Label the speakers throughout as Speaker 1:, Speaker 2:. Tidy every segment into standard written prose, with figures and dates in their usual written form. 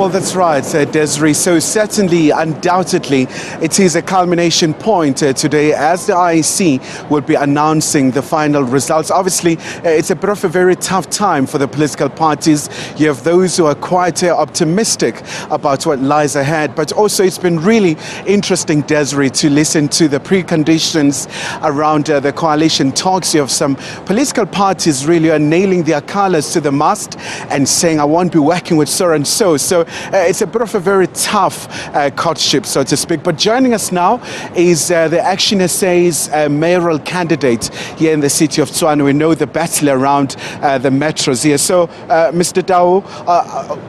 Speaker 1: Well, that's right, Desiree. So certainly, undoubtedly, it is a culmination point today as the IEC will be announcing the final results. Obviously, it's a bit of a very tough time for the political parties. You have those who are quite optimistic about what lies ahead, but also it's been really interesting, Desiree, to listen to the preconditions around the coalition talks. You have some political parties really are nailing their colors to the mast and saying, I won't be working with so and so. So it's a bit of a very tough courtship, so to speak. But joining us now is the ActionSA's mayoral candidate here in the city of Tshwane. We know the battle around the metros here. So, Mr. Tau,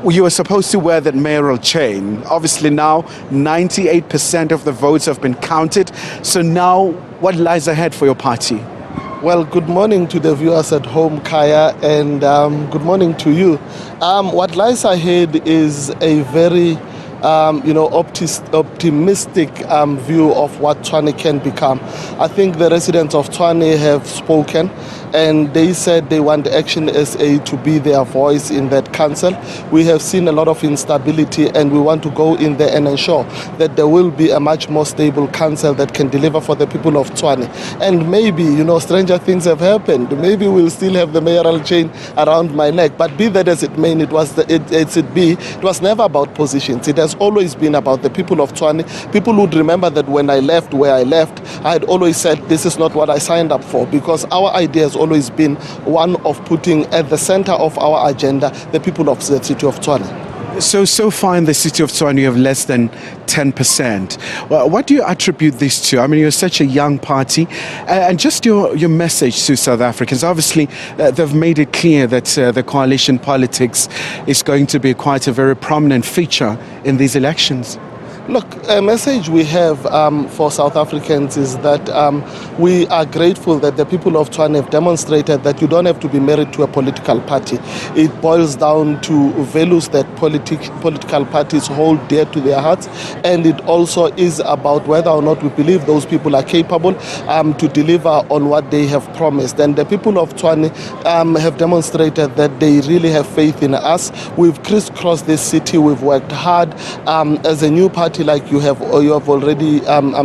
Speaker 1: you were supposed to wear that mayoral chain. Obviously now 98% of the votes have been counted. So now what lies ahead for your party?
Speaker 2: Well, good morning to the viewers at home, Kaya, and good morning to you. What lies ahead is a very optimistic view of what Tshwane can become. I think the residents of Tshwane have spoken, and they said they want ActionSA to be their voice in that council. We have seen a lot of instability, and we want to go in there and ensure that there will be a much more stable council that can deliver for the people of Tshwane. And maybe, stranger things have happened. Maybe we'll still have the mayoral chain around my neck. But be that as it may, it was never about positions. It has always been about the people of Tshwane. People would remember that when I left where I left, I had always said this is not what I signed up for, because our idea has always been one of putting at the center of our agenda the people of the city of Tshwane.
Speaker 1: So far in the city of Tshwane, you have less than 10%. Well, what do you attribute this to? I mean, you're such a young party, and just your message to South Africans. Obviously, they've made it clear that the coalition politics is going to be quite a very prominent feature in these elections.
Speaker 2: Look, a message we have for South Africans is that we are grateful that the people of Tshwane have demonstrated that you don't have to be married to a political party. It boils down to values that political parties hold dear to their hearts, and it also is about whether or not we believe those people are capable to deliver on what they have promised. And the people of Tshwane have demonstrated that they really have faith in us. We've crisscrossed this city. We've worked hard as a new party. Like you have already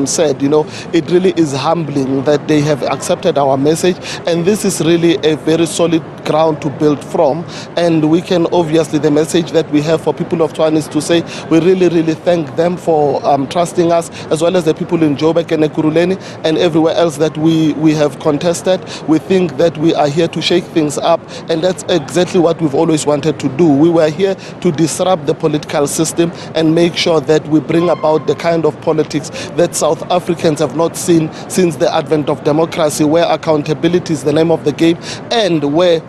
Speaker 2: said, it really is humbling that they have accepted our message, and this is really a very solid ground to build from. And we can obviously, the message that we have for people of Tshwane is to say we really thank them for trusting us, as well as the people in Joburg and Ekurhuleni and everywhere else that we have contested. We think that we are here to shake things up, and that's exactly what we've always wanted to do. We were here to disrupt the political system and make sure that we bring about the kind of politics that South Africans have not seen since the advent of democracy, where accountability is the name of the game, and where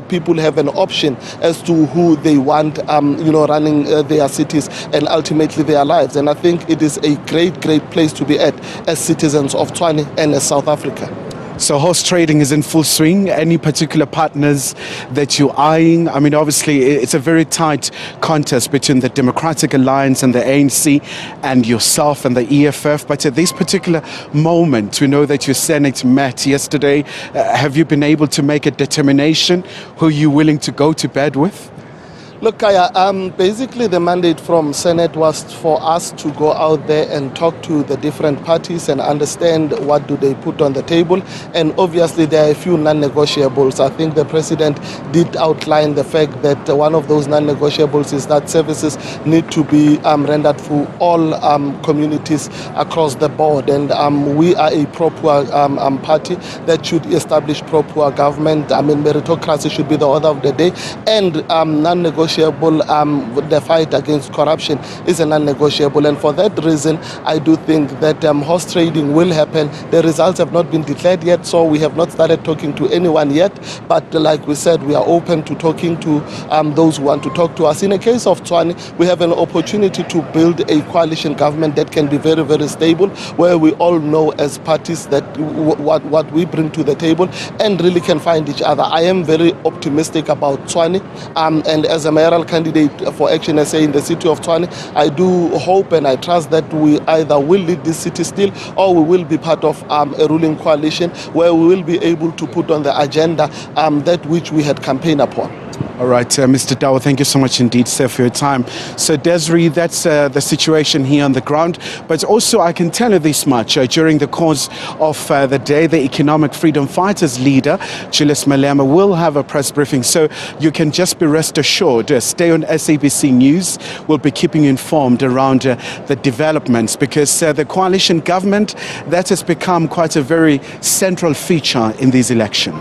Speaker 2: people have an option as to who they want running their cities and ultimately their lives. And I think it is a great place to be at as citizens of Tshwane and as South Africa.
Speaker 1: So horse trading is in full swing. Any particular partners that you're eyeing? I mean, obviously, it's a very tight contest between the Democratic Alliance and the ANC and yourself and the EFF. But at this particular moment, we know that your Senate met yesterday. Have you been able to make a determination who you're willing to go to bed with?
Speaker 2: Look, Kaya, basically the mandate from Senate was for us to go out there and talk to the different parties and understand what do they put on the table. And obviously there are a few non-negotiables. I think the President did outline the fact that one of those non-negotiables is that services need to be rendered for all communities across the board. And we are a pro-poor party that should establish pro-poor government. I mean, meritocracy should be the order of the day. And non-negotiable, the fight against corruption is a non-negotiable, and for that reason I do think that horse trading will happen. The results have not been declared yet, so we have not started talking to anyone yet, but like we said, we are open to talking to those who want to talk to us. In the case of Tshwane, we have an opportunity to build a coalition government that can be very stable, where we all know as parties that what we bring to the table and really can find each other. I am very optimistic about Tshwane, and as a mayoral candidate for ActionSA in the city of Tshwane, I do hope and I trust that we either will lead this city still, or we will be part of a ruling coalition where we will be able to put on the agenda that which we had campaigned upon.
Speaker 1: All right, Mr. Tau, thank you so much indeed, sir, for your time. So, Desiree, that's the situation here on the ground. But also, I can tell you this much. During the course of the day, the Economic Freedom Fighters leader, Julius Malema, will have a press briefing. So, you can just be rest assured. Stay on SABC News. We'll be keeping you informed around the developments, because the coalition government, that has become quite a very central feature in these elections.